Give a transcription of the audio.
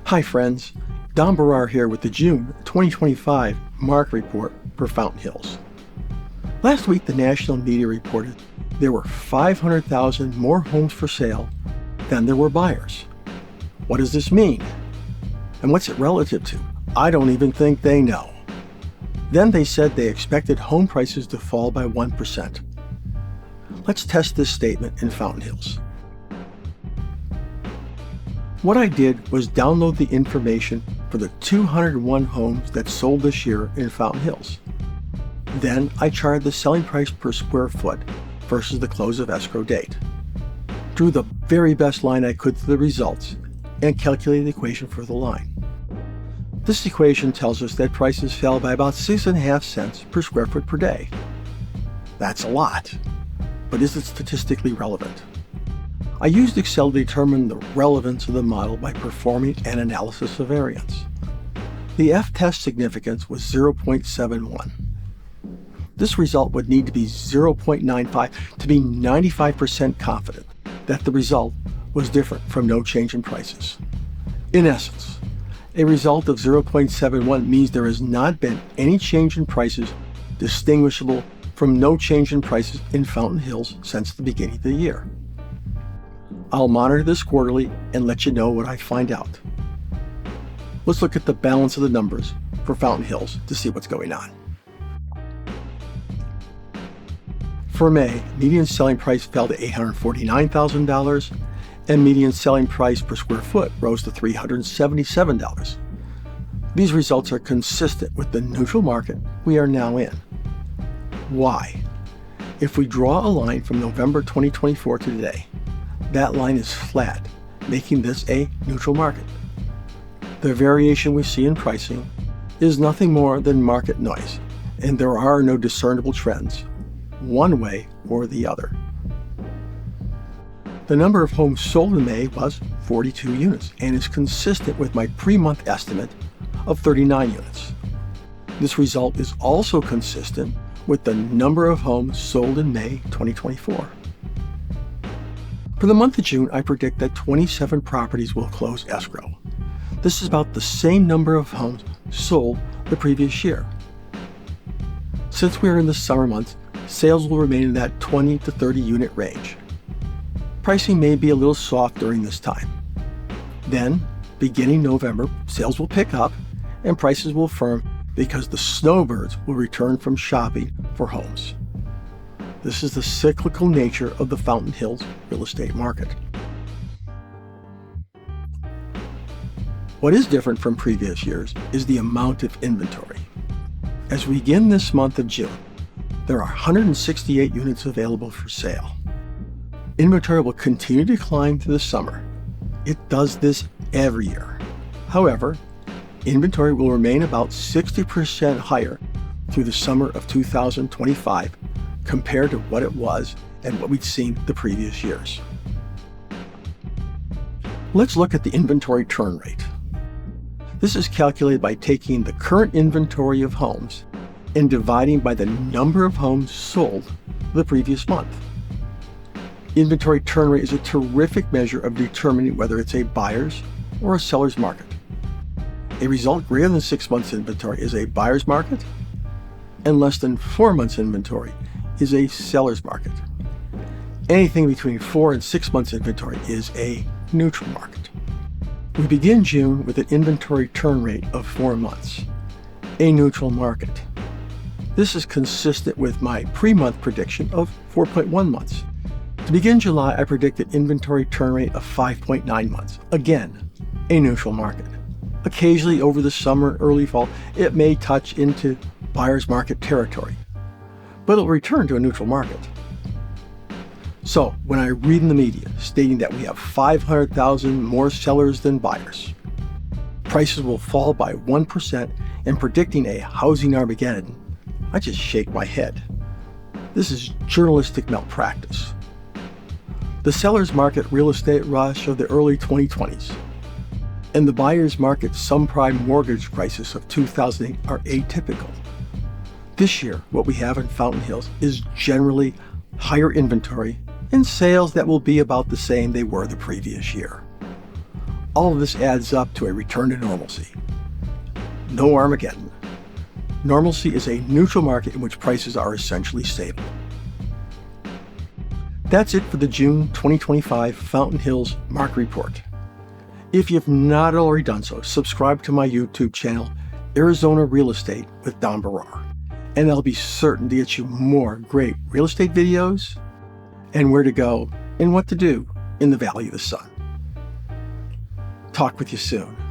Hi friends, Don Barrar here with the June 2025 market report for Fountain Hills. Last week the national media reported there were 500,000 more homes for sale than there were buyers. What does this mean? And what's it relative to? I don't even think they know. Then they said they expected home prices to fall by 1%. Let's test this statement in Fountain Hills. What I did was download the information for the 201 homes that sold this year in Fountain Hills. Then I charted the selling price per square foot versus the close of escrow date, drew the very best line I could to the results, and calculated the equation for the line. This equation tells us that prices fell by about 6.5 cents per square foot per day. That's a lot, but is it statistically relevant? I used Excel to determine the relevance of the model by performing an analysis of variance. The F-test significance was 0.71. This result would need to be 0.95 to be 95% confident that the result was different from no change in prices. In essence, a result of 0.71 means there has not been any change in prices distinguishable from no change in prices in Fountain Hills since the beginning of the year. I'll monitor this quarterly and let you know what I find out. Let's look at the balance of the numbers for Fountain Hills to see what's going on. For May, median selling price fell to $849,000 and median selling price per square foot rose to $377. These results are consistent with the neutral market we are now in. Why? If we draw a line from November 2024 to today, that line is flat, making this a neutral market. The variation we see in pricing is nothing more than market noise, and there are no discernible trends, one way or the other. The number of homes sold in May was 42 units and is consistent with my pre-month estimate of 39 units. This result is also consistent with the number of homes sold in May 2024. For the month of June, I predict that 27 properties will close escrow. This is about the same number of homes sold the previous year. Since we are in the summer months, sales will remain in that 20 to 30 unit range. Pricing may be a little soft during this time. Then, beginning November, sales will pick up and prices will firm because the snowbirds will return from shopping for homes. This is the cyclical nature of the Fountain Hills real estate market. What is different from previous years is the amount of inventory. As we begin this month of June, there are 168 units available for sale. Inventory will continue to decline through the summer. It does this every year. However, inventory will remain about 60% higher through the summer of 2025 compared to what it was and what we'd seen the previous years. Let's look at the inventory turn rate. This is calculated by taking the current inventory of homes and dividing by the number of homes sold the previous month. Inventory turn rate is a terrific measure of determining whether it's a buyer's or a seller's market. A result greater than 6 months inventory is a buyer's market, and less than 4 months inventory is a seller's market. Anything between 4 and 6 months inventory is a neutral market. We begin June with an inventory turn rate of 4 months, a neutral market. This is consistent with my pre-month prediction of 4.1 months. To begin July, I predicted inventory turn rate of 5.9 months, again, a neutral market. Occasionally over the summer and early fall, it may touch into buyer's market territory, but it'll return to a neutral market. So when I read in the media stating that we have 500,000 more sellers than buyers, prices will fall by 1%, and predicting a housing Armageddon, I just shake my head. This is journalistic malpractice. The seller's market real estate rush of the early 2020s and the buyer's market subprime mortgage crisis of 2008 are atypical. This year, what we have in Fountain Hills is generally higher inventory and sales that will be about the same they were the previous year. all of this adds up to a return to normalcy. No Armageddon. Normalcy is a neutral market in which prices are essentially stable. That's it for the June 2025 Fountain Hills Market Report. If you've not already done so, subscribe to my YouTube channel, Arizona Real Estate with Don Barrar, and I'll be certain to get you more great real estate videos and where to go and what to do in the Valley of the Sun. Talk with you soon.